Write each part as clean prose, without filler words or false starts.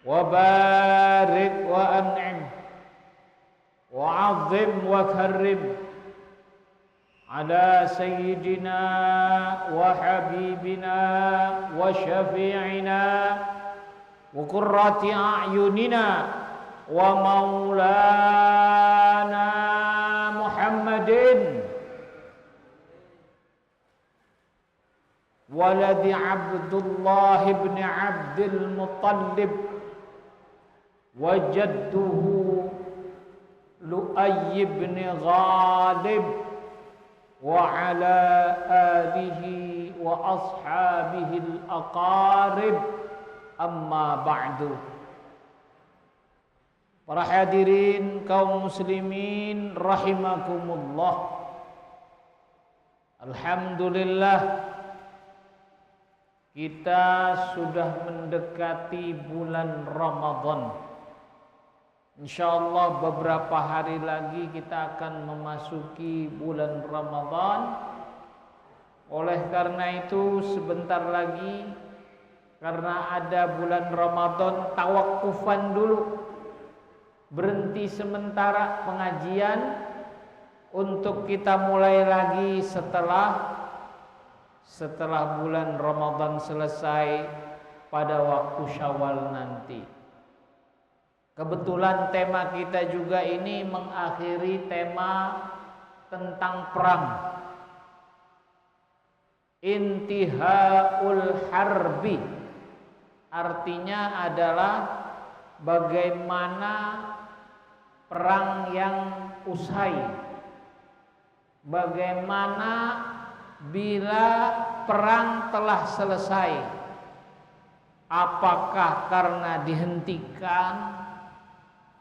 وبارك وأنعم وعظم وكرم على سيدنا وحبيبنا وشفيعنا وقرة أعيننا ومولانا محمد ولد عبد الله بن عبد المطلب وجده لؤي بن غالب وعلى آله وأصحابه الأقارب أما بعد. Para hadirin kaum muslimin rahimakumullah. Alhamdulillah, kita sudah mendekati bulan Ramadan. Insyaallah beberapa hari lagi kita akan memasuki bulan Ramadan. Oleh karena itu sebentar lagi, karena ada bulan Ramadan, tawakufan dulu, berhenti sementara pengajian untuk kita mulai lagi setelah bulan Ramadan selesai pada waktu Syawal nanti. Kebetulan tema kita juga ini mengakhiri tema tentang perang. Intihaul harbi artinya adalah bagaimana perang yang usai. Bagaimana bila perang telah selesai? Apakah karena dihentikan?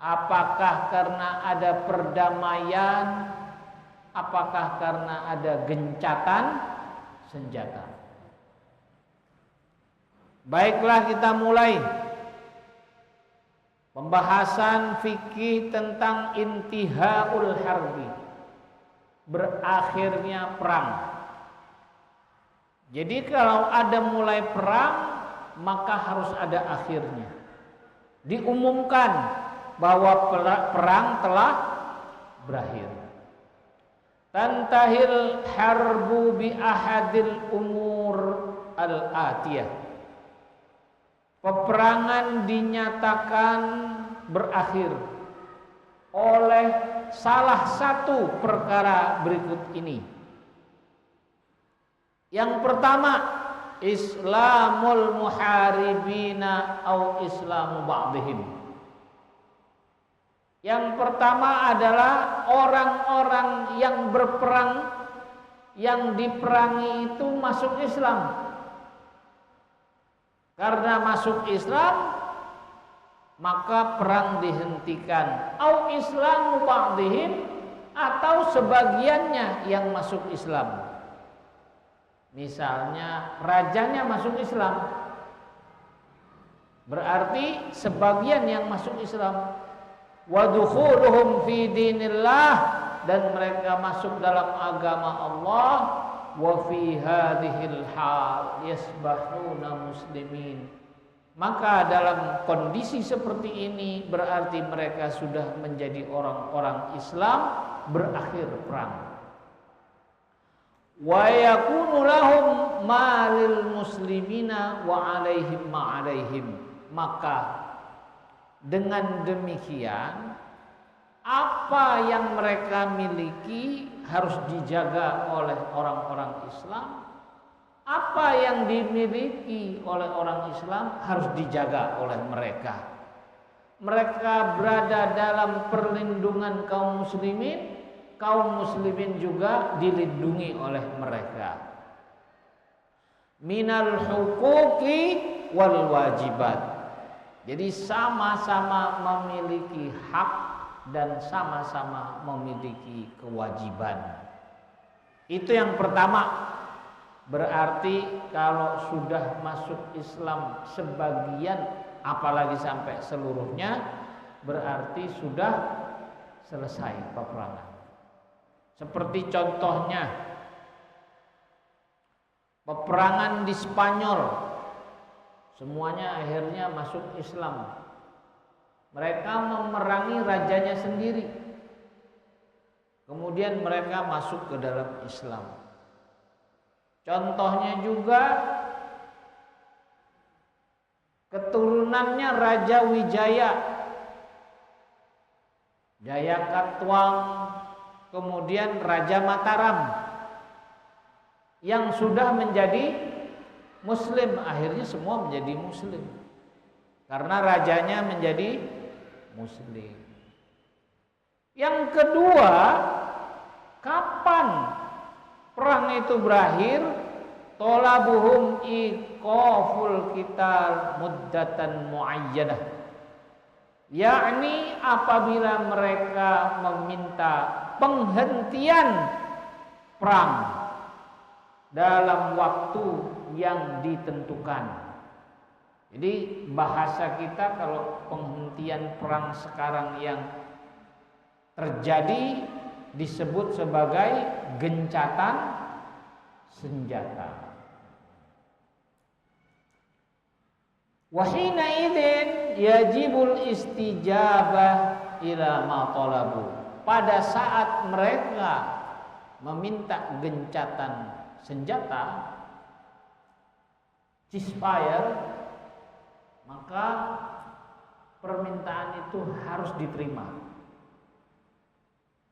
Apakah karena ada perdamaian? Apakah karena ada gencatan senjata? Baiklah, kita mulai pembahasan fikih tentang intihaul harbi, berakhirnya perang. Jadi kalau ada mulai perang, maka harus ada akhirnya. Diumumkan bahwa perang telah berakhir. Tantahil harbu bi ahadil umur al-atiyah. Peperangan dinyatakan berakhir oleh salah satu perkara berikut ini. Yang pertama, Islamul muharibina au islamu ba'dihim. Yang pertama adalah orang-orang yang berperang, yang diperangi itu masuk Islam. Karena masuk Islam, maka perang dihentikan. Au islamu ba'dihim, atau sebagiannya yang masuk Islam. Misalnya rajanya masuk Islam, berarti sebagian yang masuk Islam. Wa dukhuluhum fi dinillah, dan mereka masuk dalam agama Allah. Wa fi hadhil hal yasbahuna muslimin, maka dalam kondisi seperti ini berarti mereka sudah menjadi orang-orang Islam, berakhir perang. Wa yakunu lahum ma lil muslimina wa alaihim ma alaihim, maka dengan demikian apa yang mereka miliki harus dijaga oleh orang-orang Islam. Apa yang dimiliki oleh orang Islam harus dijaga oleh mereka. Mereka berada dalam perlindungan kaum muslimin, kaum muslimin juga dilindungi oleh mereka. Minal huquqi wal wajibat. Jadi sama-sama memiliki hak dan sama-sama memiliki kewajiban. Itu yang pertama. Berarti kalau sudah masuk Islam sebagian, apalagi sampai seluruhnya, berarti sudah selesai peperangan. Seperti contohnya peperangan di Spanyol, semuanya akhirnya masuk Islam. Mereka memerangi rajanya sendiri. Kemudian mereka masuk ke dalam Islam. Contohnya juga keturunannya Raja Wijaya, Jayakatwang, kemudian Raja Mataram yang sudah menjadi Muslim, akhirnya semua menjadi Muslim karena rajanya menjadi Muslim. Yang kedua, kapan perang itu berakhir? Tolabuhum iqaful qital muddatan muayyadah, yakni apabila mereka meminta penghentian perang dalam waktu yang ditentukan. Jadi bahasa kita kalau penghentian perang sekarang yang terjadi disebut sebagai gencatan senjata. Wahina idzin yajibul istijabah ila ma talabu. Pada saat mereka meminta gencatan senjata, ceasefire, maka permintaan itu harus diterima.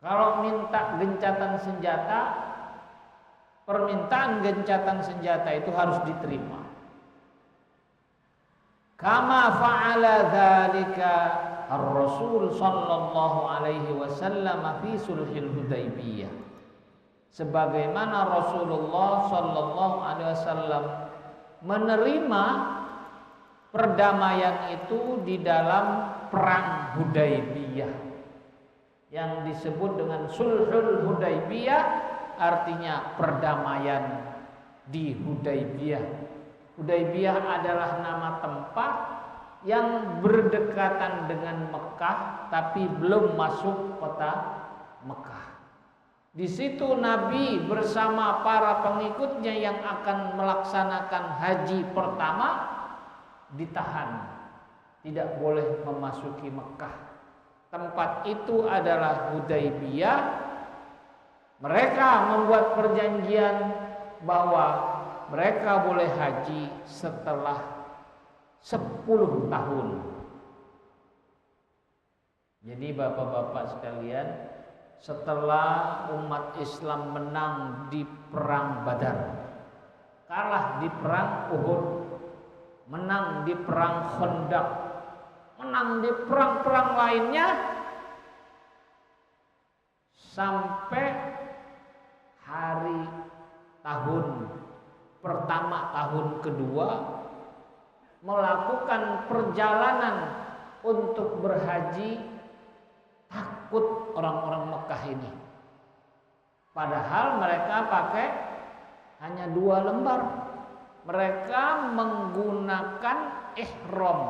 Kalau minta gencatan senjata, permintaan gencatan senjata itu harus diterima. Kama fa'ala dzalika ar-Rasul sallallahu alaihi wasallam fi sulhil Hudaybiyah. Sebagaimana Rasulullah sallallahu alaihi wasallam menerima perdamaian itu di dalam perang Hudaybiyah yang disebut dengan Sulhul Hudaybiyah, artinya perdamaian di Hudaybiyah. Hudaybiyah adalah nama tempat yang berdekatan dengan Mekah tapi belum masuk kota Mekah. Di situ Nabi bersama para pengikutnya yang akan melaksanakan haji pertama ditahan, tidak boleh memasuki Mekah. Tempat itu adalah Hudaybiyah. Mereka membuat perjanjian bahwa mereka boleh haji setelah 10 tahun. Jadi bapak-bapak sekalian, setelah umat Islam menang di perang Badar, kalah di perang Uhud, menang di perang Khandaq, menang di perang-perang lainnya, sampai hari tahun pertama, tahun kedua, melakukan perjalanan untuk berhaji, takut orang-orang Mekah ini. Padahal mereka pakai hanya 2 lembar. Mereka menggunakan ihram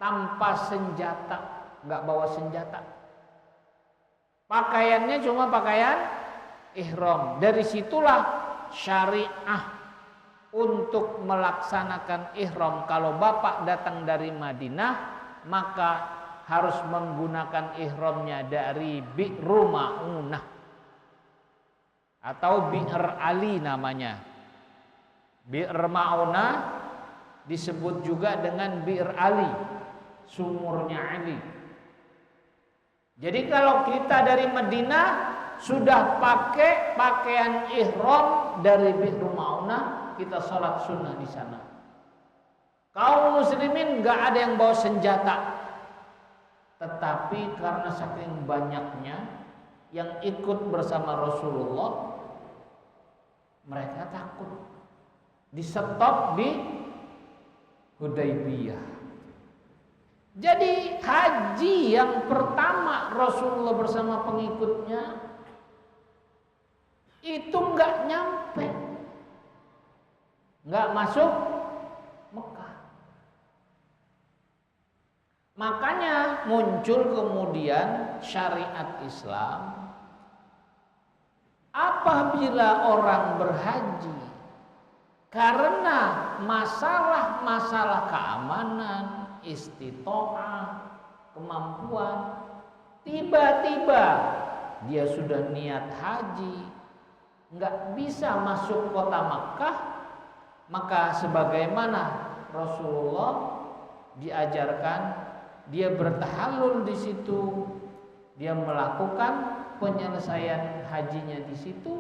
tanpa senjata, nggak bawa senjata. Pakaiannya cuma pakaian ihram. Dari situlah syariah untuk melaksanakan ihram. Kalau bapak datang dari Madinah, maka harus menggunakan ihramnya dari Bi'ru Ma'unah atau Bi'r Ali namanya. Bi'r Ma'unah disebut juga dengan Bi'r Ali, sumurnya Ali. Jadi kalau kita dari Madinah sudah pakai pakaian ihram dari Bi'r Ma'unah, kita sholat sunnah di sana. Kaum muslimin nggak ada yang bawa senjata, tetapi karena saking banyaknya yang ikut bersama Rasulullah, mereka takut. Di-stop di Hudaybiyah. Jadi haji yang pertama Rasulullah bersama pengikutnya itu nggak nyampe, nggak masuk Mekah. Makanya muncul kemudian syariat Islam. Apabila orang berhaji karena masalah-masalah keamanan, istitoah, kemampuan, tiba-tiba dia sudah niat haji, nggak bisa masuk kota Makkah, maka sebagaimana Rasulullah diajarkan, dia bertahallul di situ, dia melakukan penyelesaian hajinya di situ,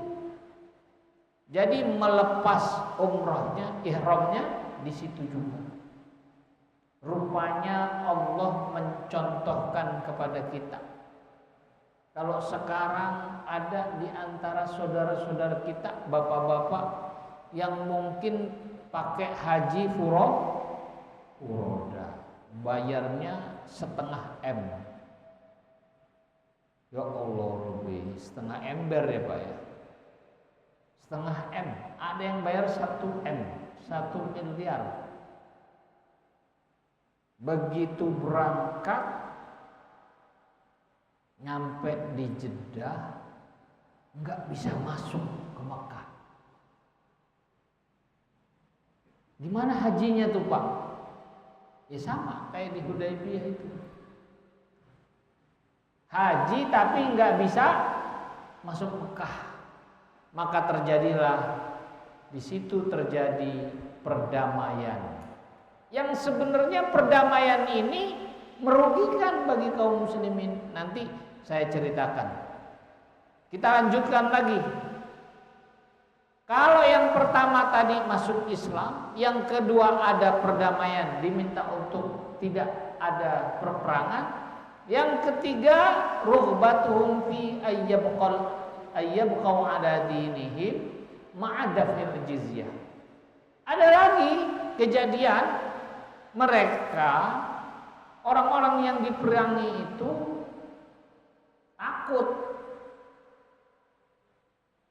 jadi melepas umrahnya, ihramnya di situ juga. Rupanya Allah mencontohkan kepada kita. Kalau sekarang ada di antara saudara-saudara kita, bapak-bapak yang mungkin pakai haji furoda, bayarnya 1/2 M. Ya Allah, lebih 1/2 ember ya Pak ya. 1/2 M. Ada yang bayar 1 M, 1 miliar. Begitu berangkat, nyampe di Jeddah, nggak bisa masuk ke Makkah. Di mana hajinya tuh Pak? Ya sama kayak di Hudaybiyah itu. Haji tapi nggak bisa masuk Mekah. Maka terjadilah di situ terjadi perdamaian. Yang sebenarnya perdamaian ini merugikan bagi kaum muslimin. Nanti saya ceritakan. Kita lanjutkan lagi. Kalau yang pertama tadi masuk Islam, yang kedua ada perdamaian, diminta untuk tidak ada perperangan. Yang ketiga, rughbatuhum fi ayyabqaw ala dinihim ma'adafil jizyah. Ada lagi kejadian mereka, orang-orang yang diperangi itu takut,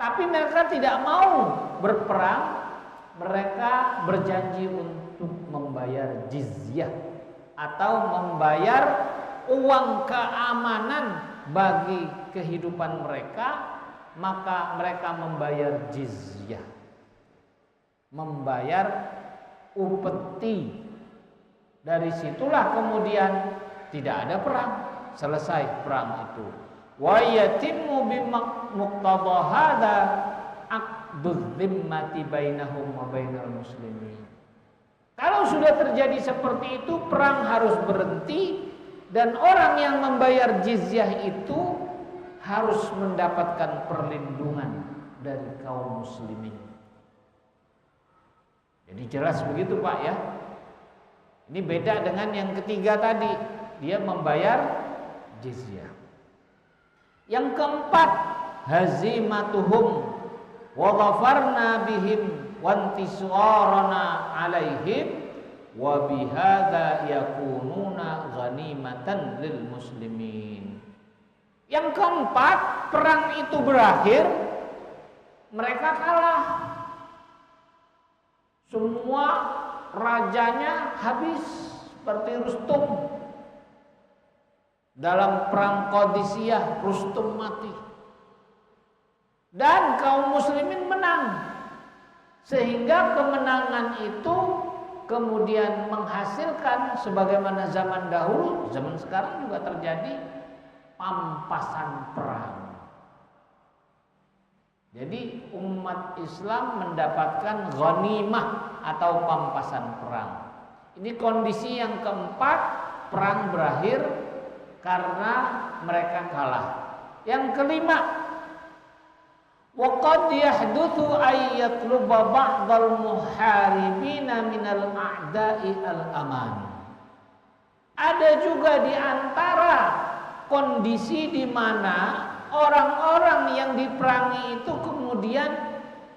tapi mereka tidak mau berperang. Mereka berjanji untuk membayar jizyah atau membayar uang keamanan bagi kehidupan mereka. Maka mereka membayar jizyah, membayar upeti. Dari situlah kemudian tidak ada perang, selesai perang itu. Wa yatimmu bimuqtada hadza aqdudz zimmati bainahum wa bainal muslimin. Kalau sudah terjadi seperti itu, perang harus berhenti dan orang yang membayar jizyah itu harus mendapatkan perlindungan dari kaum muslimin. Jadi jelas begitu Pak ya. Ini beda dengan yang ketiga tadi, dia membayar jizyah. Yang keempat, hazimatuhum wa ghafarna bihim wa intisarana alaihim wa bihadza yakununa ghanimatan lil muslimin. Yang keempat, perang itu berakhir, mereka kalah. Semua rajanya habis seperti Rustum. Dalam perang Qadisiyah, Rustum mati. Dan kaum muslimin menang. Sehingga kemenangan itu kemudian menghasilkan sebagaimana zaman dahulu, zaman sekarang juga terjadi pampasan perang. Jadi umat Islam mendapatkan ghanimah atau pampasan perang. Ini kondisi yang keempat, perang berakhir karena mereka kalah. Yang kelima, waqad yahdutsu ay yatluba ba'dal muharibina minal a'da'i al-aman. Ada juga di antara kondisi di mana orang-orang yang diperangi itu kemudian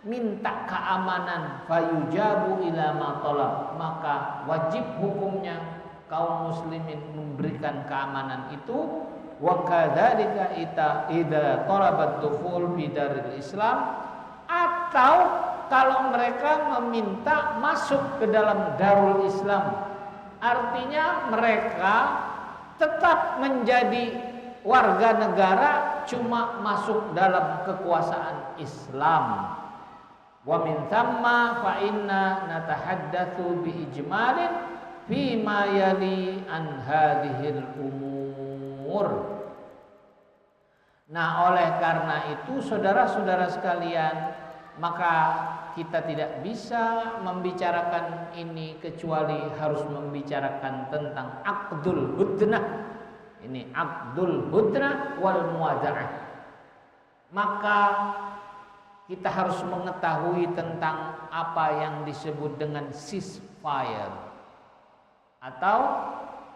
minta keamanan, fayujabu ila ma talab, maka wajib hukumnya kaum muslimin memberikan keamanan itu. Wa kadzalika idza talabat dukhul fi daril Islam, atau kalau mereka meminta masuk ke dalam Darul Islam, artinya mereka tetap menjadi warga negara, cuma masuk dalam kekuasaan Islam. Wa min thamma fa inna natahaddatsu bi ijmalin fima yali an hadhil umur. Nah, oleh karena itu saudara-saudara sekalian, maka kita tidak bisa membicarakan ini kecuali harus membicarakan tentang aqdul hudnah. Ini aqdul hudnah wal muwada'ah. Maka kita harus mengetahui tentang apa yang disebut dengan ceasefire atau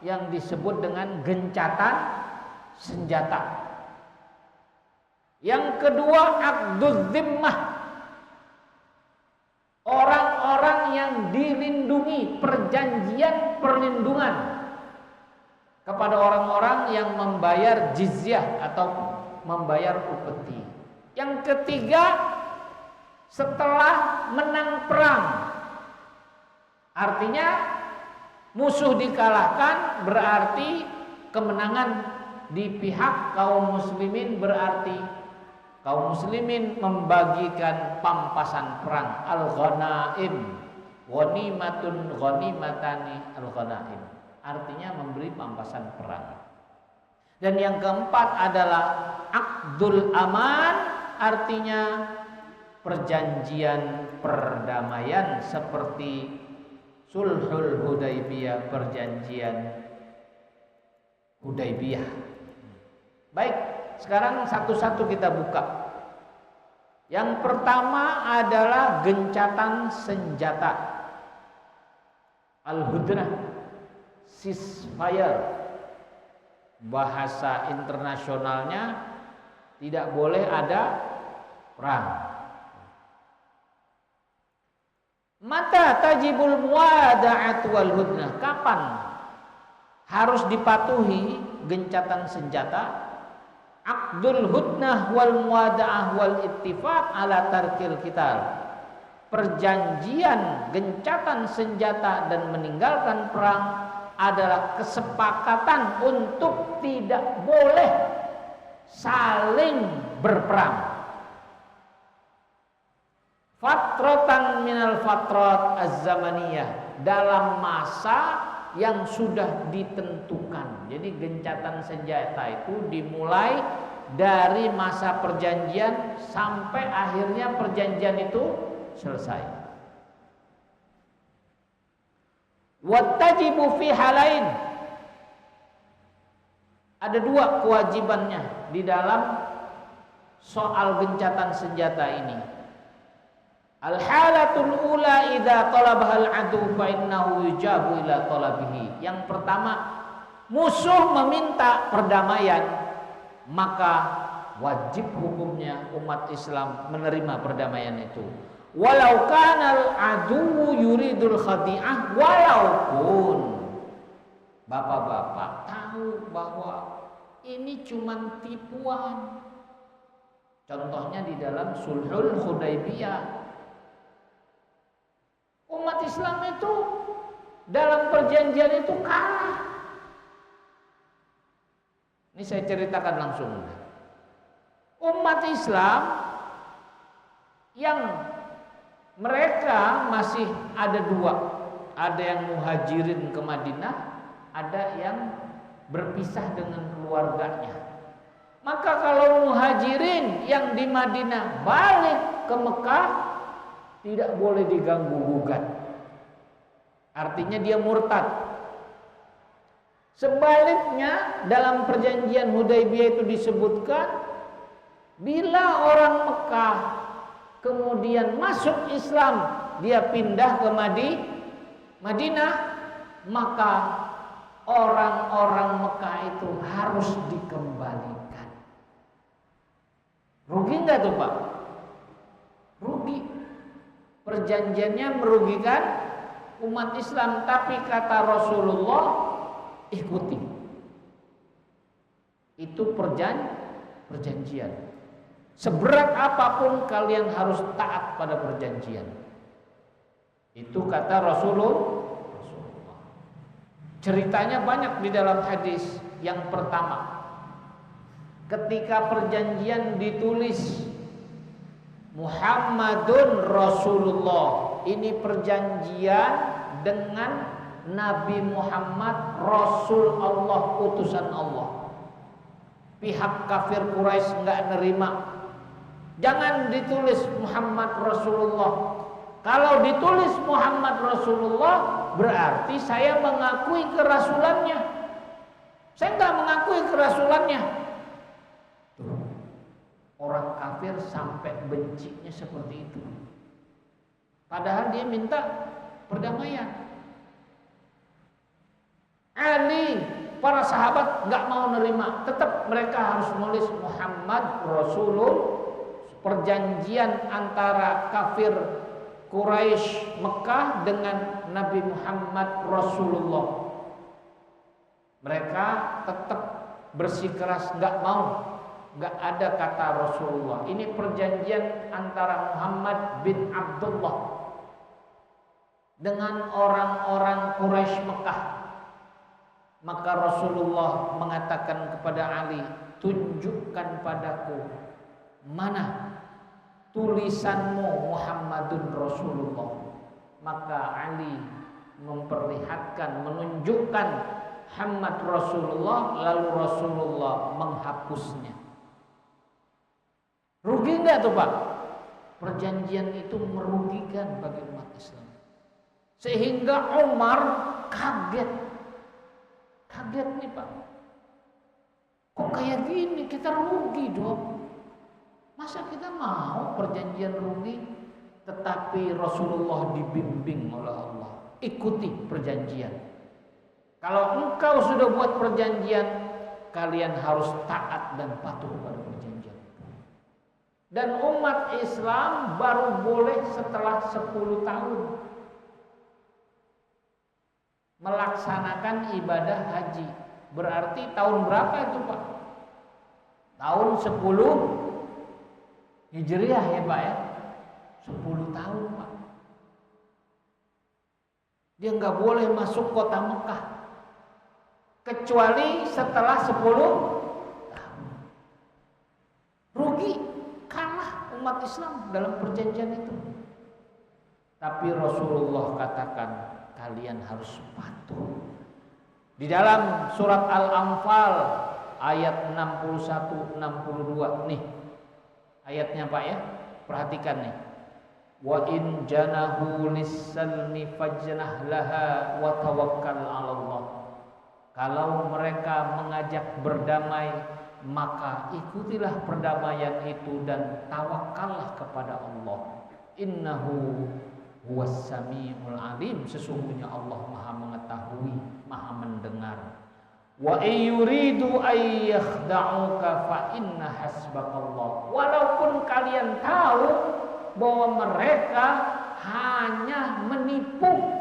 yang disebut dengan gencatan senjata. Yang kedua, aqduz zimmah. Orang-orang yang dilindungi, perjanjian perlindungan kepada orang-orang yang membayar jizyah atau membayar upeti. Yang ketiga, setelah menang perang. Artinya musuh dikalahkan berarti kemenangan di pihak kaum muslimin, berarti kaum muslimin membagikan pampasan perang, al-ghanaim, ghanimatun ghanimatani al-ghanaim, artinya memberi pampasan perang. Dan yang keempat adalah aqdul aman, artinya perjanjian perdamaian seperti sulhul Hudaybiyah, perjanjian Hudaybiyah. Baik, sekarang satu-satu kita buka. Yang pertama adalah gencatan senjata, al-hudnah, ceasefire. Bahasa internasionalnya tidak boleh ada perang. Mata tajibul muwada'at wal hudnah, kapan harus dipatuhi gencatan senjata? Aqdul hudnah wal muwada'ah wal ittifaq ala tarkil qital. Perjanjian gencatan senjata dan meninggalkan perang adalah kesepakatan untuk tidak boleh saling berperang. Fatratan minal fatrat az-zamaniyah, dalam masa yang sudah ditentukan. Jadi gencatan senjata itu dimulai dari masa perjanjian sampai akhirnya perjanjian itu selesai. Wattajibu fi halain, ada dua kewajibannya di dalam soal gencatan senjata ini. Al-halatul ula idza talabahal adu fa innahu yujabu ila talabihi. Yang pertama, musuh meminta perdamaian, maka wajib hukumnya umat Islam menerima perdamaian itu. Walau kanal adu yuridul khadi'ah, walaupun bapak-bapak tahu bahwa ini cuma tipuan. Contohnya di dalam sulhul Hudaybiyah, umat Islam itu dalam perjanjian itu kalah. Ini saya ceritakan langsung. Umat Islam yang mereka masih ada dua, ada yang muhajirin ke Madinah, ada yang berpisah dengan keluarganya. Maka kalau muhajirin yang di Madinah balik ke Mekah, tidak boleh diganggu gugat. Artinya dia murtad. Sebaliknya dalam perjanjian Hudaybiyah itu disebutkan, bila orang Mekah kemudian masuk Islam, dia pindah ke Madinah, maka orang-orang Mekah itu harus dikembalikan. Rugi nggak tuh Pak? Rugi. Perjanjiannya merugikan umat Islam, tapi kata Rasulullah, ikuti. Itu perjanjian. Seberat apapun kalian harus taat pada perjanjian. Itu kata Rasulullah. Ceritanya banyak di dalam hadis. Yang pertama, ketika perjanjian ditulis Muhammadun Rasulullah, ini perjanjian dengan Nabi Muhammad Rasul Allah, utusan Allah. Pihak kafir Quraisy nggak nerima. Jangan ditulis Muhammad Rasulullah. Kalau ditulis Muhammad Rasulullah, berarti saya mengakui kerasulannya. Saya nggak mengakui kerasulannya. Orang kafir sampai bencinya seperti itu. Padahal dia minta perdamaian. Ali, para sahabat nggak mau nerima, tetap mereka harus nulis Muhammad Rasulullah. Perjanjian antara kafir Quraisy Mekah dengan Nabi Muhammad Rasulullah. Mereka tetap bersikeras nggak mau, nggak ada kata Rasulullah. Ini perjanjian antara Muhammad bin Abdullah dengan orang-orang Quraisy Mekah. Maka Rasulullah mengatakan kepada Ali, tunjukkan padaku mana tulisanmu Muhammadun Rasulullah. Maka Ali memperlihatkan, menunjukkan Muhammad Rasulullah, lalu Rasulullah menghapusnya. Rugi nggak tuh Pak? Perjanjian itu merugikan bagi umat Islam. Sehingga Umar kaget nih Pak. Kok kayak gini, kita rugi dong. Masa kita mau perjanjian rugi? Tetapi Rasulullah dibimbing oleh Allah. Ikuti perjanjian. Kalau engkau sudah buat perjanjian, kalian harus taat dan patuh pada perjanjian. Dan umat Islam baru boleh setelah 10 tahun melaksanakan ibadah haji. Berarti tahun berapa itu Pak? Tahun 10 Hijriah ya Pak ya. 10 tahun Pak. Dia nggak boleh masuk kota Mekah kecuali setelah 10 tahun. Rugi, kalah umat Islam dalam perjanjian itu. Tapi Rasulullah katakan, kalian harus patuh. Di dalam surat Al-Anfal ayat 61-62 nih ayatnya Pak ya, perhatikan nih. Wa in janahu lis-salmi fajnah laha wa tawakkal 'ala Allah. Kalau mereka mengajak berdamai, maka ikutilah perdamaian itu dan tawakallah kepada Allah. Innahu huwas samiul alim. Sesungguhnya Allah Maha mengetahui, Maha mendengar. Wa yuridu ay yakhda'uka fa inna hasbakallah. Walaupun kalian tahu bahwa mereka hanya menipu.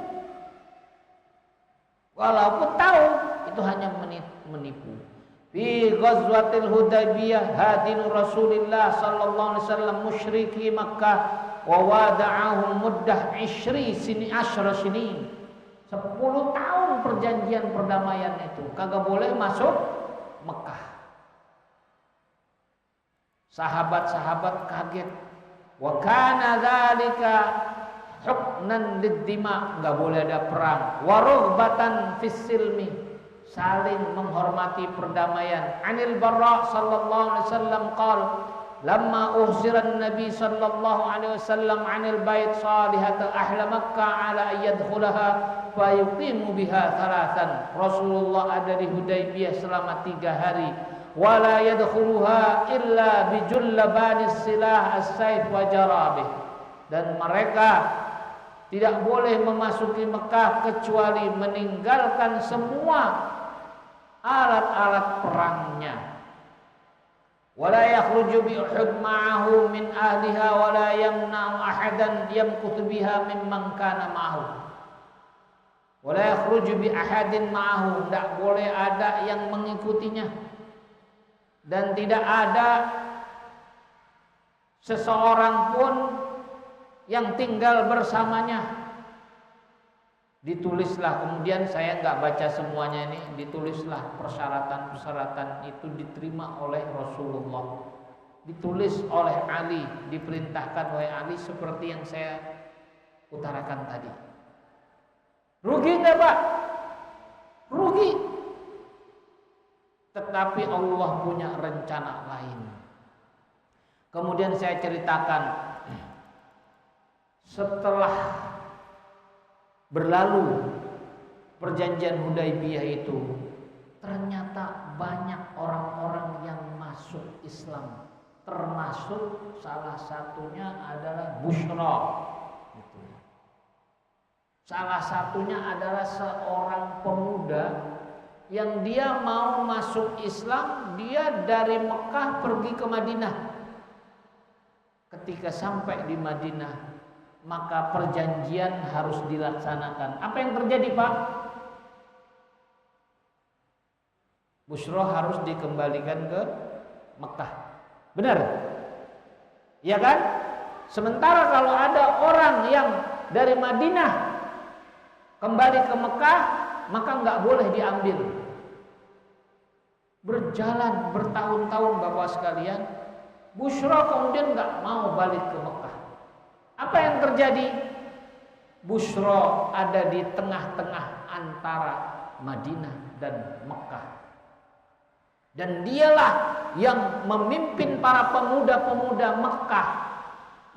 Walaupun tahu itu hanya menipu. Fi ghazwatil Hudaybiyah hadinu Rasulillah sallallahu alaihi wasallam musyriki Makkah wa wada'ahum muddah 10 sinin. 10 tahun perjanjian perdamaian itu kagak boleh masuk Mekah. Sahabat-sahabat kaget. Wa kana dzalika huknan lid-dima, enggak boleh ada perang. Wa rughbatan fis silmi, saling menghormati perdamaian. Anil Barra sallallahu alaihi wasallam qala lamma uhsiran nabi sallallahu alaihi wasallam 'anil bait salihata ahla Makkah ala ayyadkhulaha fa yuqimu biha thalathan. Rasulullah ada di Hudaybiyah selama 3 hari. Wala yadkhuluha illa bijullabanis silah as-saif wa jarabih. Dan mereka tidak boleh memasuki Mekah kecuali meninggalkan semua alat-alat perangnya. Wala yakhruju bi Uhud ma'ahu min ahliha wala yamna'u ahadan yamkutu biha mimman kana ma'ahu. Wala yakhruju bi ahadin ma'ahu, tidak boleh ada yang mengikutinya. Dan tidak ada seseorang pun yang tinggal bersamanya. Ditulislah, kemudian saya nggak baca semuanya ini, ditulislah persyaratan-persyaratan itu diterima oleh Rasulullah. Ditulis oleh Ali, diperintahkan oleh Ali seperti yang saya utarakan tadi. Rugi nggak Pak? Rugi. Tetapi Allah punya rencana lain. Kemudian saya ceritakan, setelah berlalu perjanjian Hudaybiyah itu, ternyata banyak orang-orang yang masuk Islam, termasuk salah satunya adalah Bushra. Salah satunya adalah seorang pemuda yang dia mau masuk Islam, dia dari Mekah pergi ke Madinah. Ketika sampai di Madinah, maka perjanjian harus dilaksanakan. Apa yang terjadi, Pak? Bushra harus dikembalikan ke Mekah. Benar? Ya kan? Sementara kalau ada orang yang dari Madinah kembali ke Mekah, maka nggak boleh diambil. Berjalan bertahun-tahun Bapak sekalian, Bushra kemudian nggak mau balik ke Mekah. Apa yang terjadi? Bushra ada di tengah-tengah antara Madinah dan Mekah. Dan dialah yang memimpin para pemuda-pemuda Mekah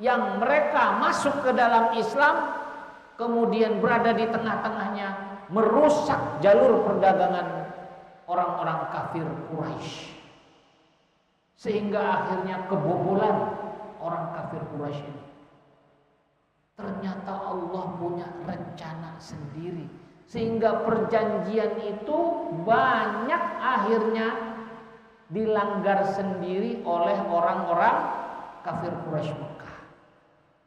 yang mereka masuk ke dalam Islam, kemudian berada di tengah-tengahnya, merusak jalur perdagangan orang-orang kafir Quraisy, sehingga akhirnya kebobolan orang kafir Quraisy ini. Ternyata Allah punya rencana sendiri, sehingga perjanjian itu banyak akhirnya dilanggar sendiri oleh orang-orang kafir Quraisy Mekah.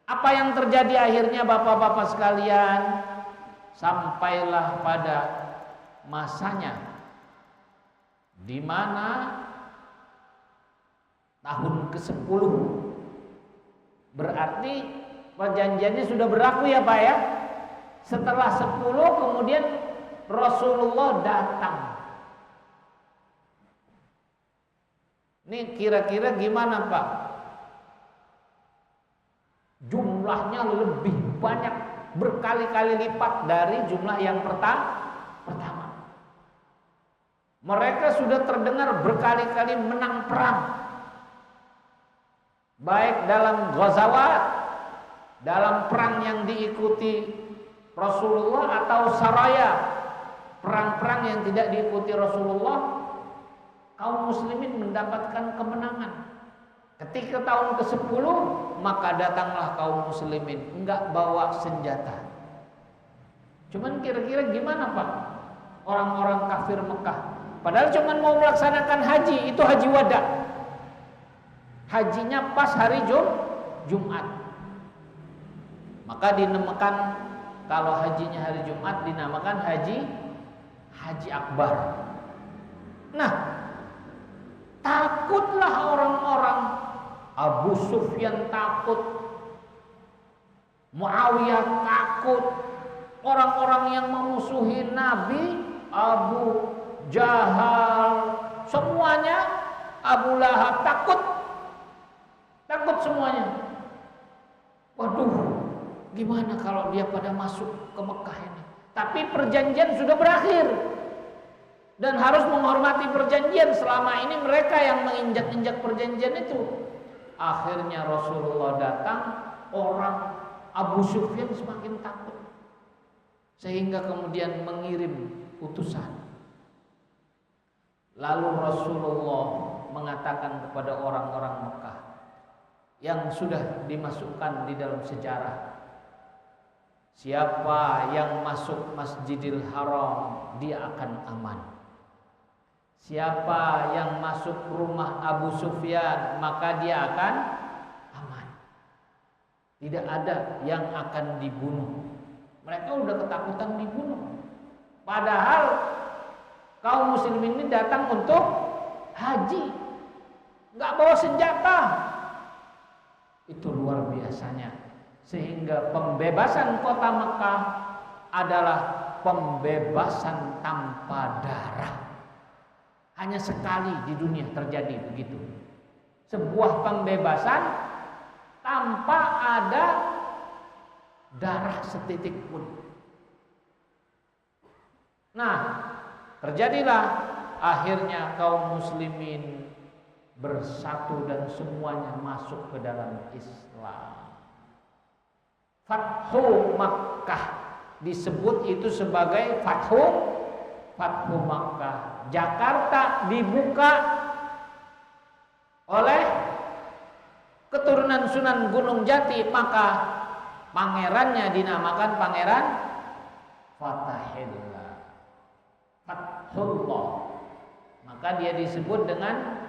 Apa yang terjadi akhirnya Bapak-bapak sekalian? Sampailah pada masanya di mana tahun ke-10, berarti perjanjiannya sudah berlaku ya Pak ya. Setelah 10 kemudian Rasulullah datang. Ini kira-kira gimana Pak? Jumlahnya lebih banyak, berkali-kali lipat dari jumlah yang pertama. Mereka sudah terdengar berkali-kali menang perang, baik dalam ghazawat, dalam perang yang diikuti Rasulullah, atau saraya, perang-perang yang tidak diikuti Rasulullah. Kaum muslimin mendapatkan kemenangan. Ketika tahun ke-10, maka datanglah kaum muslimin, enggak bawa senjata. Cuman kira-kira gimana Pak orang-orang kafir Mekah? Padahal cuman mau melaksanakan haji, itu haji wada. Hajinya pas hari Jumat. Maka dinamakan, kalau hajinya hari Jumat dinamakan haji akbar. Nah, takutlah orang-orang. Abu Sufyan takut, Muawiyah takut, orang-orang yang memusuhi Nabi, Abu Jahal, semuanya, Abu Lahab takut semuanya. Waduh, gimana kalau dia pada masuk ke Mekah ini? Tapi perjanjian sudah berakhir dan harus menghormati perjanjian. Selama ini mereka yang menginjak-injak perjanjian itu. Akhirnya Rasulullah datang, orang Abu Sufyan semakin takut, sehingga kemudian mengirim utusan. Lalu Rasulullah mengatakan kepada orang-orang Mekah yang sudah dimasukkan di dalam sejarah, siapa yang masuk Masjidil Haram, dia akan aman. Siapa yang masuk rumah Abu Sufyan, maka dia akan aman. Tidak ada yang akan dibunuh. Mereka udah ketakutan dibunuh. Padahal kaum muslimin ini datang untuk haji, nggak bawa senjata. Itu luar biasanya. Sehingga pembebasan kota Mekah adalah pembebasan tanpa darah. Hanya sekali di dunia terjadi begitu. Sebuah pembebasan tanpa ada darah setitik pun. Nah, terjadilah akhirnya kaum muslimin bersatu dan semuanya masuk ke dalam Islam. Fathu Makkah disebut itu sebagai Fathu Makkah. Jakarta dibuka oleh keturunan Sunan Gunung Jati, maka pangerannya dinamakan Pangeran Fatahillah, Fathullah. Maka dia disebut dengan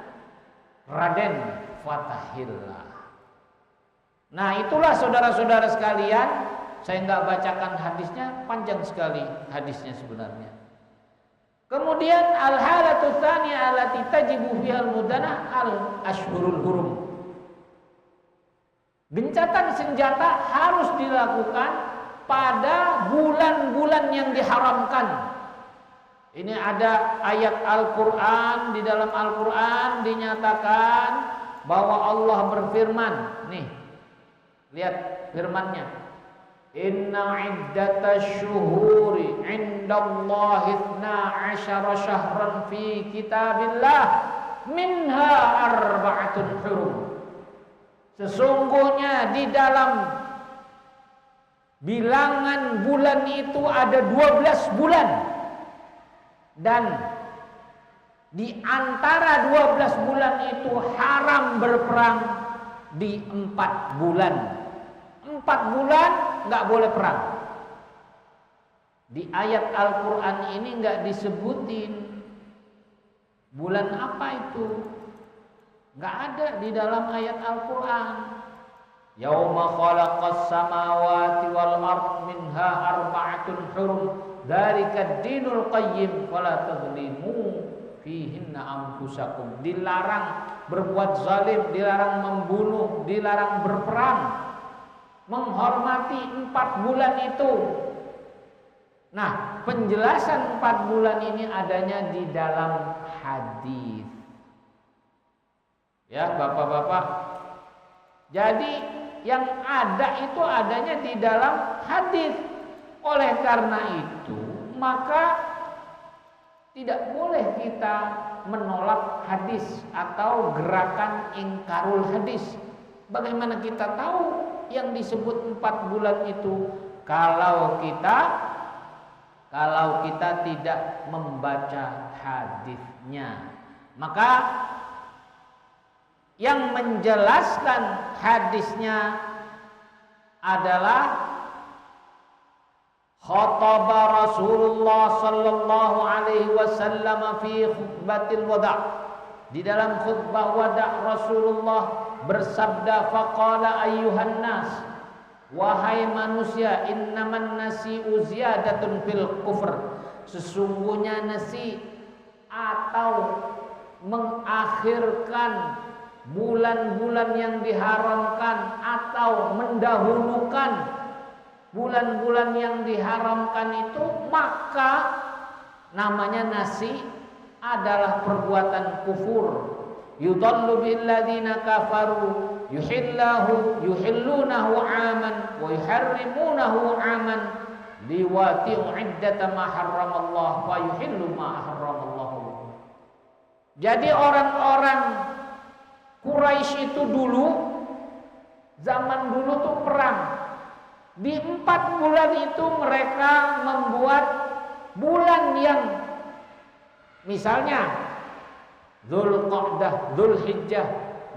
Raden Fatahillah. Nah, itulah saudara-saudara sekalian, saya enggak bacakan hadisnya, panjang sekali hadisnya sebenarnya. Kemudian al-halatu tsaniyah allati tajibu fiha al-mudanah al-ashhurul hurum. Gencatan senjata harus dilakukan pada bulan-bulan yang diharamkan. Ini ada ayat Al-Quran, di dalam Al-Quran dinyatakan bahwa Allah berfirman. Nih, lihat firmannya. Inna iddatash syuhuri indallahi 12 syahran fi kitabillah minha arba'atun hurum. Sesungguhnya di dalam bilangan bulan itu ada 12 bulan. Dan di antara 12 bulan itu haram berperang di 4 bulan. 4 bulan nggak boleh perang. Di ayat Al-Quran ini nggak disebutin bulan apa itu. Nggak ada di dalam ayat Al-Quran. Yauma khalaqas samawati wal ard minha arba'atun hurum dzalika ad-dinul qayyim fala tadhlimu fihinna anfusakum. Dilarang berbuat zalim, dilarang membunuh, dilarang berperang. Menghormati 4 bulan itu. Nah, penjelasan 4 bulan ini adanya di dalam hadis. Ya, Bapak-bapak. Jadi yang ada itu adanya di dalam hadis. Oleh karena itu, maka tidak boleh kita menolak hadis atau gerakan ingkarul hadis. Bagaimana kita tahu yang disebut 4 bulan itu kalau kita tidak membaca hadisnya? Maka yang menjelaskan hadisnya adalah khataba Rasulullah sallallahu alaihi wasallam fi khutbatil wada'. Di dalam khutbah wada' Rasulullah bersabda, faqala ayyuhan nas, wahai manusia, innaman nasi'u ziyadatun fil kufr. Sesungguhnya nasi atau mengakhirkan bulan-bulan yang diharamkan atau mendahulukan bulan-bulan yang diharamkan itu, maka namanya nasi adalah perbuatan kufur. Yudallu billadzina kafaru yuhillunahu aman wa yuharrimunahu aman liwati'u iddata ma harramallah wa yuhillu ma harramallahu. Jadi orang-orang Quraisy itu dulu, zaman dulu tuh perang. Di 4 bulan itu mereka membuat bulan yang misalnya Dzulqa'dah, Dzulhijjah,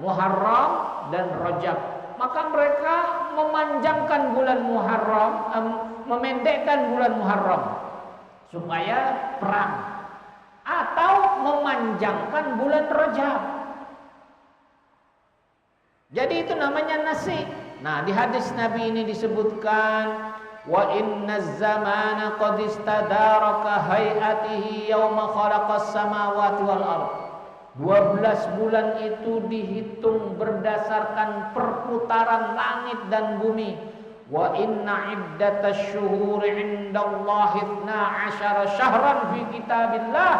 Muharram dan Rajab. Maka mereka memanjangkan bulan Muharram, memendekkan bulan Muharram supaya perang, atau memanjangkan bulan Rajab. Jadi itu namanya nasi. Nah, di hadis Nabi ini disebutkan wa inna zamana qad istadaraka hayatihi yauma khalaqas samawati wal ard. 12 bulan itu dihitung berdasarkan perputaran langit dan bumi. Wa inna iddatash syuhuri 'indallahi 12 syahran fi kitabillah.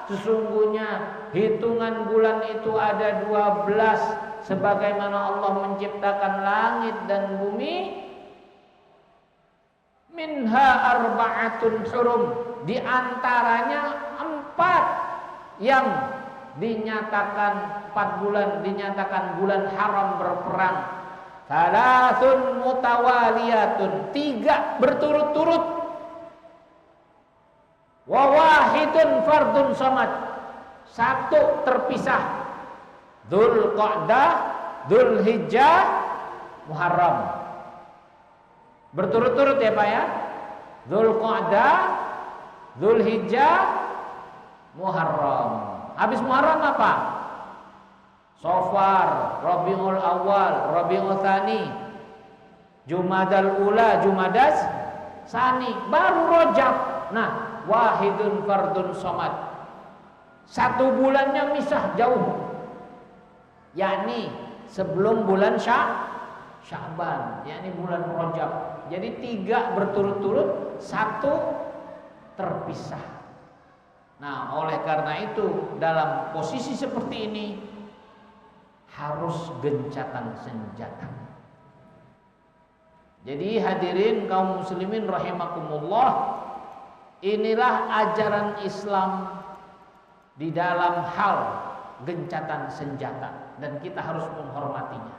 Sesungguhnya hitungan bulan itu ada 12 sebagaimana Allah menciptakan langit dan bumi. Minha arba'atun hurum. di antaranya 4 yang dinyatakan 4 bulan dinyatakan bulan haram berperang. Thalathun mutawaliyatun, 3 berturut-turut. Wa wahidun fardun samad, 1 terpisah. Dzulqa'dah, Dzulhijjah, Muharram. Berturut-turut ya Pak ya. Dzulqa'dah, Dzulhijjah, Muharram. Habis Muharram apa? Safar, Rabiul Awal, Rabiul Tsani, Jumadal Ula, Jumadas Tsani, baru Rajab. Nah, wahidun fardun somad, 1 bulannya misah jauh, yakni sebelum bulan Sya'ban, yakni bulan Rajab. Jadi 3 berturut-turut, 1 terpisah. Nah, oleh karena itu dalam posisi seperti ini harus gencatan senjata. Jadi hadirin kaum muslimin rahimakumullah, inilah ajaran Islam di dalam hal gencatan senjata, dan kita harus menghormatinya.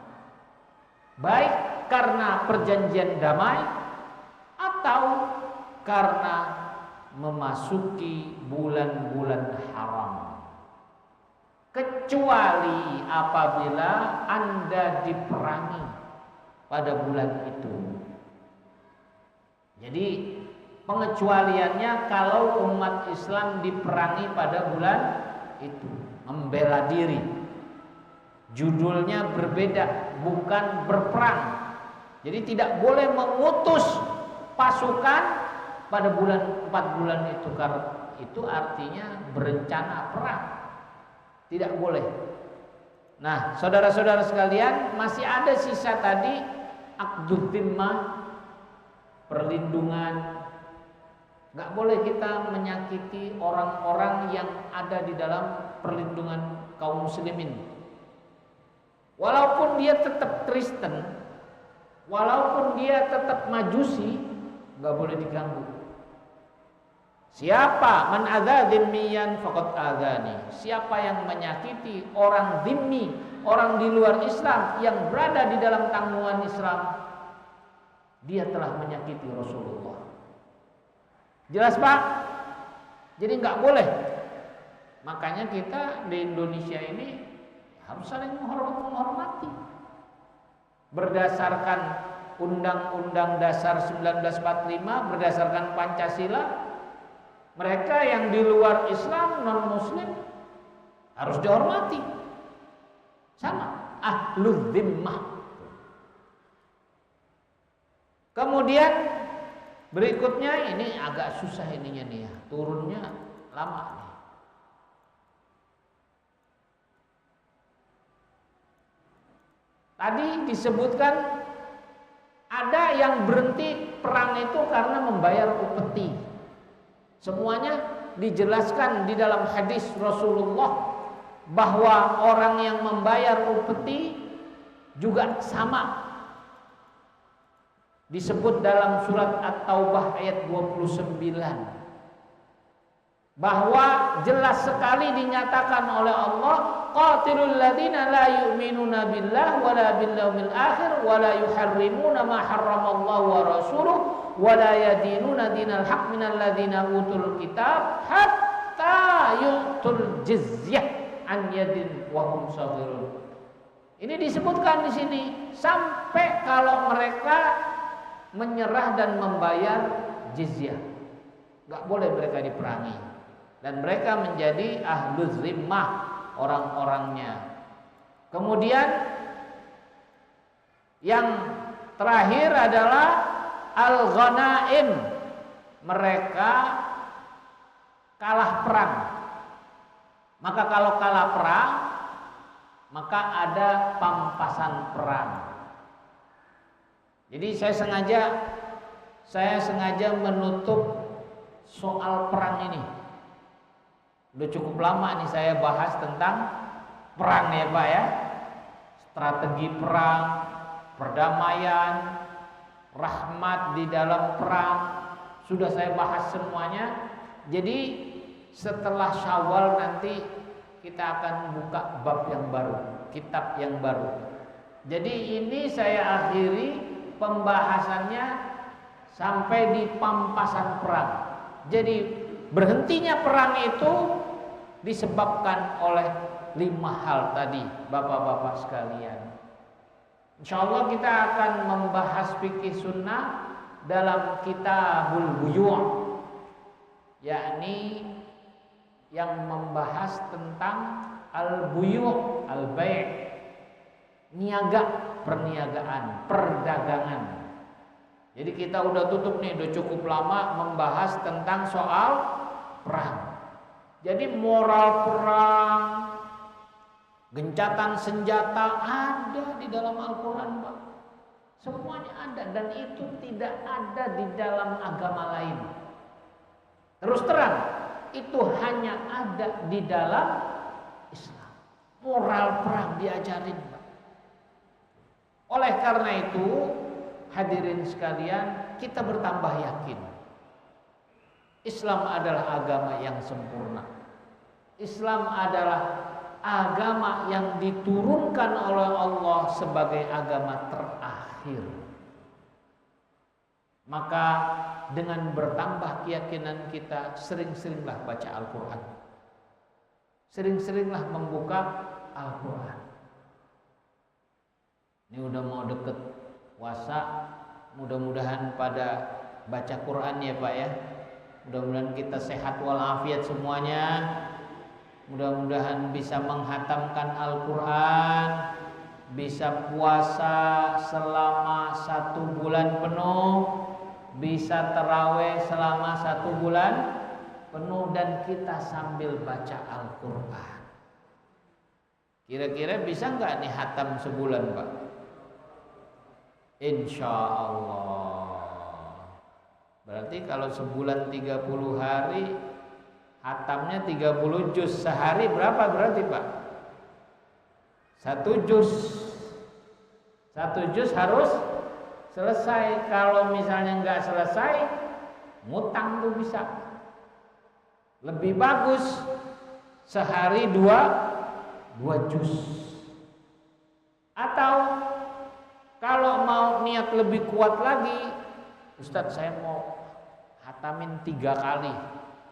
Baik karena perjanjian damai atau karena memasuki bulan-bulan haram, kecuali apabila Anda diperangi pada bulan itu. Jadi pengecualiannya kalau umat Islam diperangi pada bulan itu, membela diri. Judulnya berbeda, bukan berperang. Jadi tidak boleh mengutus pasukan pada 4 bulan itu, karena itu artinya berencana perang. Tidak boleh. Nah, saudara-saudara sekalian, masih ada sisa tadi aqdud dhimmah, perlindungan. Gak boleh kita menyakiti orang-orang yang ada di dalam perlindungan kaum muslimin. Walaupun dia tetap Kristen, walaupun dia tetap Majusi, gak boleh diganggu. Siapa man adza dhimmiyan faqad adzani. Siapa yang menyakiti orang dhimmi, orang di luar Islam yang berada di dalam tanggungan Islam, dia telah menyakiti Rasulullah. Jelas Pak? Jadi nggak boleh. Makanya kita di Indonesia ini harus saling menghormati. Berdasarkan Undang-Undang Dasar 1945, berdasarkan Pancasila, mereka yang di luar Islam, non-Muslim, harus dihormati. Sama, ahlul dhimmah. Kemudian berikutnya, ini agak susah ininya nih ya, turunnya lama nih. Tadi disebutkan ada yang berhenti perang itu karena membayar upeti. Semuanya dijelaskan di dalam hadis Rasulullah bahwa orang yang membayar upeti juga sama. Disebut dalam surat At-Taubah ayat 29. Bahwa jelas sekali dinyatakan oleh Allah, qatilul ladzina la yu'minuna billah wala bil yaumil akhir wala yuharrimuna ma harramallahu wa rasuluhu wala yadinuna dinal haq minal ladzina utul kitab hatta yu'tul jizyah an yadin wa hum saghirun. Ini disebutkan di sini sampai kalau mereka menyerah dan membayar jizyah. Enggak boleh mereka diperangi. Dan mereka menjadi ahlul zimmah, orang-orangnya. Kemudian yang terakhir adalah al-ghanaim, mereka kalah perang. Maka kalau kalah perang, maka ada pampasan perang. Jadi saya sengaja menutup soal perang ini. Udah cukup lama nih saya bahas tentang perang ya Pak ya. Strategi perang, perdamaian, rahmat di dalam perang, sudah saya bahas semuanya. Jadi setelah Syawal nanti kita akan buka bab yang baru, kitab yang baru. Jadi ini saya akhiri pembahasannya sampai di pampasan perang. Jadi berhentinya perang itu disebabkan oleh 5 hal tadi, bapak-bapak sekalian. Insya Allah kita akan membahas fikih sunnah dalam kitabul buyu', yakni yang membahas tentang al-buyu', al-bai', niaga, perniagaan, perdagangan. Jadi kita udah tutup nih, udah cukup lama membahas tentang soal perang. Jadi moral perang, gencatan senjata ada di dalam Al-Quran, Pak. Semuanya ada, dan itu tidak ada di dalam agama lain. Terus terang, itu hanya ada di dalam Islam. Moral perang diajarin, Pak. Oleh karena itu, hadirin sekalian, kita bertambah yakin Islam adalah agama yang sempurna. Islam adalah agama yang diturunkan oleh Allah sebagai agama terakhir. Maka dengan bertambah keyakinan kita, sering-seringlah baca Al-Quran, sering-seringlah membuka Al-Quran. Ini udah mau deket puasa, mudah-mudahan pada baca Quran ya Pak ya. Mudah-mudahan kita sehat walafiat semuanya. Mudah-mudahan bisa menghatamkan Al-Quran, bisa puasa selama 1 bulan penuh, bisa tarawih selama 1 bulan penuh, dan kita sambil baca Al-Quran. Kira-kira bisa nggak nih hatam sebulan Pak? Insya Allah. Berarti kalau sebulan 30 hari, hatamnya 30 juz. Sehari berapa berarti Pak? 1 juz. 1 juz harus selesai. Kalau misalnya nggak selesai, ngutang tuh bisa. Lebih bagus sehari 2 juz. Atau kalau mau niat lebih kuat lagi, Ustadz saya mau hatamin 3 kali.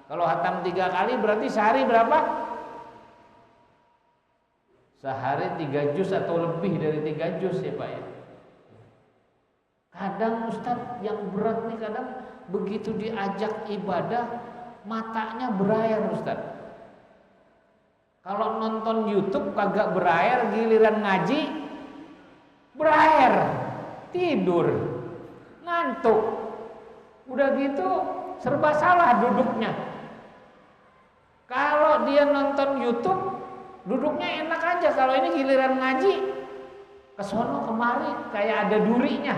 Kalau hatam 3 kali berarti sehari berapa? Sehari 3 juz atau lebih dari 3 juz ya Pak ya. Kadang Ustadz yang berat nih, kadang begitu diajak ibadah matanya berair Ustadz. Kalau nonton YouTube kagak berair, giliran ngaji berair, tidur, ngantuk. Udah gitu serba salah duduknya. Kalau dia nonton YouTube duduknya enak aja, kalau ini giliran ngaji kesono kemari kayak ada durinya.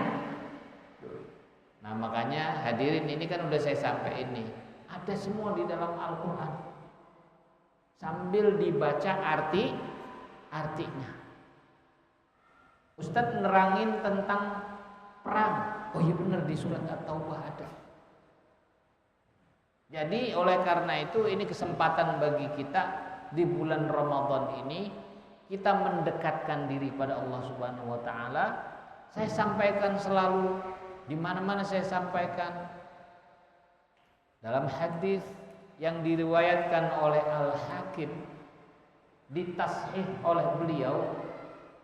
Nah makanya hadirin, ini kan udah saya sampai ini, ada semua di dalam Al-Quran, sambil dibaca artinya. Ustadz nerangin tentang perang, oh iya benar, di surat At-Taubah ada. Jadi oleh karena itu ini kesempatan bagi kita di bulan Ramadan ini, kita mendekatkan diri pada Allah Subhanahu wa taala. Saya sampaikan selalu, di mana-mana saya sampaikan, dalam hadis yang diriwayatkan oleh Al-Hakim, ditashih oleh beliau,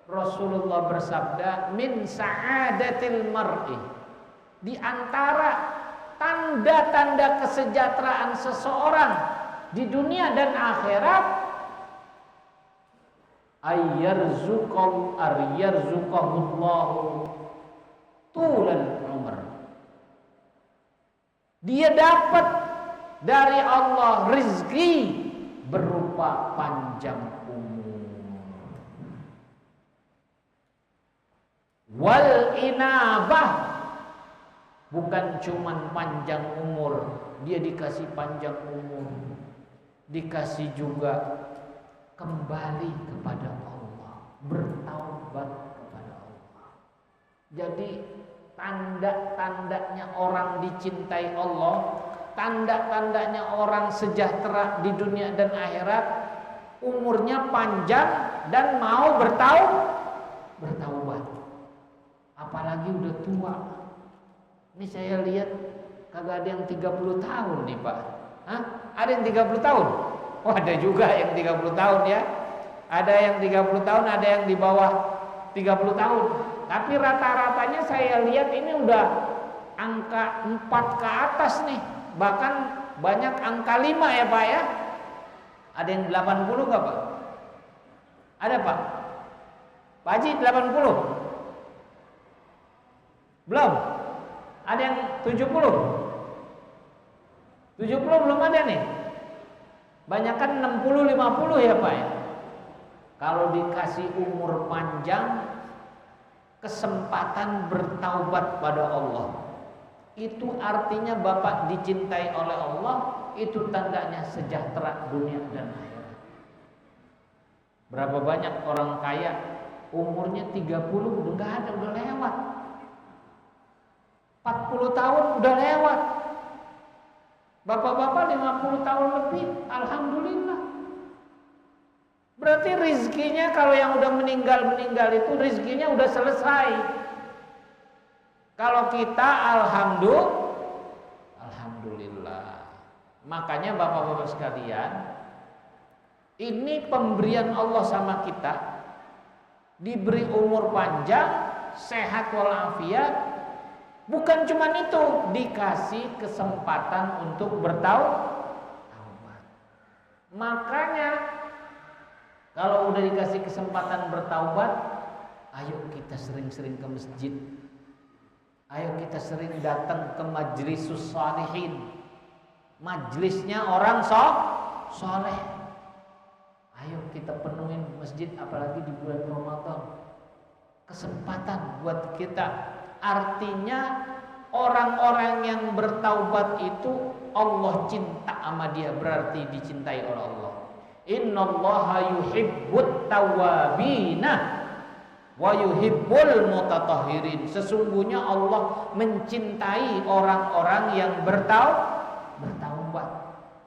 Rasulullah bersabda, min sa'adatil mar'i, di antara tanda-tanda kesejahteraan seseorang di dunia dan akhirat, ayyarzuqahullahu tulal umr, dia dapat dari Allah rezeki berupa panjang umur. Wal inabah, bukan cuman panjang umur, dia dikasih panjang umur, dikasih juga kembali kepada Allah, bertaubat kepada Allah. Jadi tanda-tandanya orang dicintai Allah tanda-tandanya orang sejahtera di dunia dan akhirat, umurnya panjang dan mau bertaubat. Apalagi udah tua. Ini saya lihat kagak ada yang 30 tahun nih Pak. Hah? Ada yang 30 tahun? Oh, ada juga yang 30 tahun ya. Ada yang 30 tahun, ada yang di bawah 30 tahun. Tapi rata-ratanya saya lihat ini udah angka 4 ke atas nih. Bahkan banyak angka 5 ya Pak ya. Ada yang 80 enggak Pak? Ada Pak? Pak Haji 80? Belum? Ada yang 70? 70 belum ada nih. Banyakan 60-50 ya Pak ya. Kalau dikasih umur panjang, kesempatan bertaubat pada Allah, itu artinya Bapak dicintai oleh Allah. Itu tandanya sejahtera dunia dan akhirat. Berapa banyak orang kaya umurnya 30 udah gak ada, udah lewat. 40 tahun udah lewat. Bapak-bapak 50 tahun lebih, alhamdulillah. Berarti rizkinya kalau yang udah meninggal itu rizkinya udah selesai. Kalau kita alhamdulillah. Makanya bapak-bapak sekalian, ini pemberian Allah sama kita. Diberi umur panjang, sehat walafiat. Bukan cuma itu, dikasih kesempatan untuk bertaubat. Makanya kalau udah dikasih kesempatan bertaubat, ayo kita sering-sering ke masjid. Ayo kita sering datang ke majlisus shalihin. Majlisnya orang soleh. Ayo kita penuhin masjid, apalagi di bulan Ramadan. Kesempatan buat kita. Artinya orang-orang yang bertaubat itu Allah cinta sama dia, berarti dicintai oleh Allah. Innallaha yuhibbut tawwabina wa yuhibbul mutatahhirin. Sesungguhnya Allah mencintai orang-orang yang bertaubat.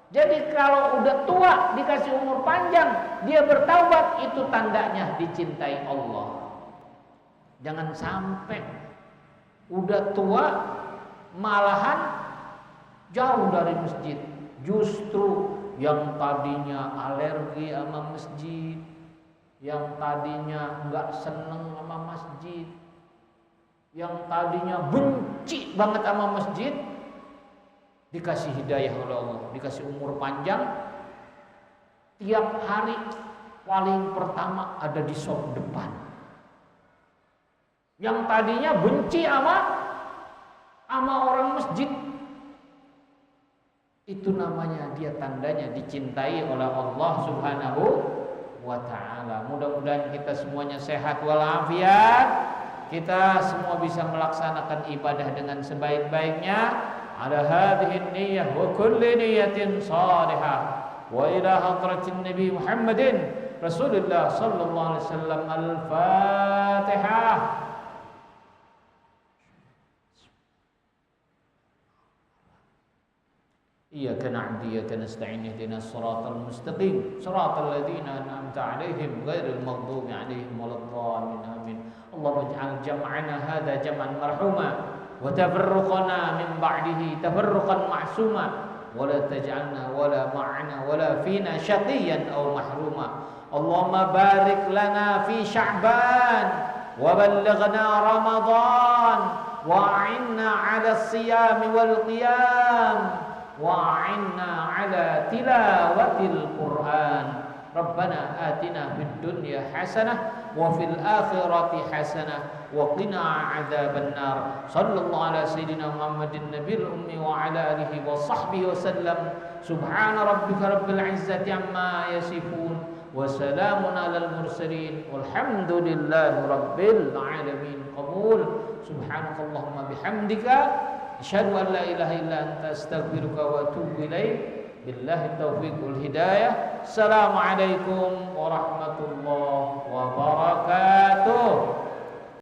Jadi kalau udah tua dikasih umur panjang, dia bertaubat, itu tandanya dicintai Allah. Jangan sampai udah tua malahan jauh dari masjid. Justru yang tadinya alergi sama masjid, yang tadinya nggak seneng sama masjid, yang tadinya benci banget sama masjid, dikasih hidayah oleh Allah, dikasih umur panjang. Tiap hari paling pertama ada di shop depan. Yang tadinya benci sama orang masjid, itu namanya dia tandanya dicintai oleh Allah Subhanahu wa ta'ala. Mudah-mudahan kita semuanya sehat walafiat, kita semua bisa melaksanakan ibadah dengan sebaik-baiknya. Ala hadhihi niyyah wa kulli niyyatin salihah wa ila hadratin Nabi Muhammadin Rasulullah sallallahu alaihi wasallam. Al-Fatihah. Iyyaka na'budu wa iyyaka nasta'in ihdinas siratal mustaqim siratal ladzina an'amta 'alaihim ghairil maghdubi 'alaihim waladdallin amin. Allahumma ij'al jam'ana hadza jam'an marhuma wa tafarruqana min ba'dihi tafarruqan ma'suma wa la taj'alna wa la ma'ana wa la fina syaqiyan aw mahruma. Allahumma barik lana fi Sya'ban wa ballighna Ramadan wa a'inna 'ala as-siyam wal qiyam wa'inna ala tilawatil Qur'an. Rabbana atina fid dunya hasanah wa fil akhirati hasanah wa qina adzaban nar. Sallallahu ala sayyidina Muhammadin nabiyil ummi wa ala alihi wa sahbihi wa sallam. Subhana rabbika rabbil izzati amma yasifun wa salamun alal mursalin walhamdulillahi rabbil alamin. Qabul. Subhanakallahumma bihamdika asyhadu an la ilaha illa anta astaghfiruka wa atubu ilaik. Billahi taufiq wal hidayah. Assalamualaikum warahmatullahi wabarakatuh.